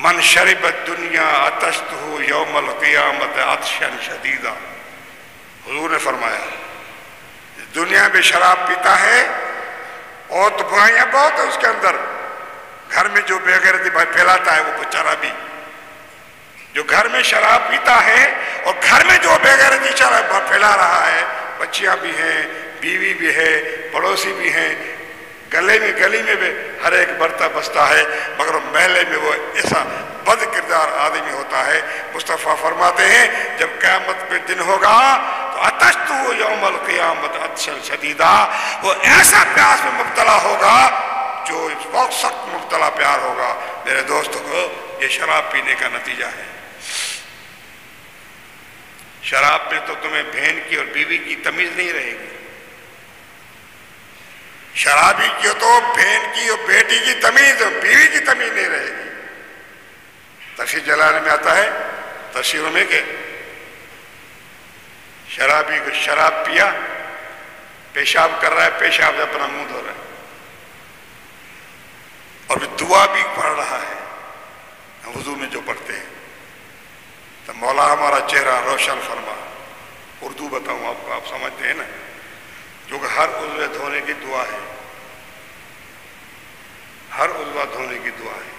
من شرب الدنیا عطشتہ یوم القیامت عطشا شدیدا، حضور نے فرمایا دنیا میں شراب پیتا ہے اور تو برائیاں بہت ہیں اس کے اندر، گھر میں جو بے غیرتی پھیلاتا ہے وہ بیچارہ بھی، جو گھر میں شراب پیتا ہے اور گھر میں جو بے غیرتی پھیلا رہا ہے، بچیاں بھی ہیں، بیوی بھی ہے، پڑوسی بھی ہیں، گلی میں بھی ہر ایک برتا بستا ہے، مگر محلے میں وہ ایسا بد کردار آدمی ہوتا ہے۔ مصطفیٰ فرماتے ہیں جب قیامت پہ دن ہوگا تو عطشتہ یوم القیامت عطشا شدیدا، وہ ایسا پیاس میں مبتلا ہوگا جو بہت سخت مبتلا پیار ہوگا۔ میرے دوستوں کو یہ شراب پینے کا نتیجہ ہے۔ شراب میں تو تمہیں بہن کی اور بیوی کی تمیز نہیں رہے گی، شرابی کی تو بہن کی اور بیٹی کی تمیز، بیوی کی تمیز نہیں رہے گی۔ تفسیر جلالہ میں آتا ہے تفسیروں میں کہ شرابی کو شراب پیا، پیشاب کر رہا ہے، پیشاب سے اپنا منہ دھو رہا ہے اور دعا بھی پڑھ رہا ہے وضو میں جو پڑھتے ہیں، تو مولا ہمارا چہرہ روشن فرما۔ اردو بتاؤں آپ کو، آپ سمجھتے ہیں نا، جو کہ ہر عضو دھونے کی دعا ہے، ہر عضو دھونے کی دعا ہے۔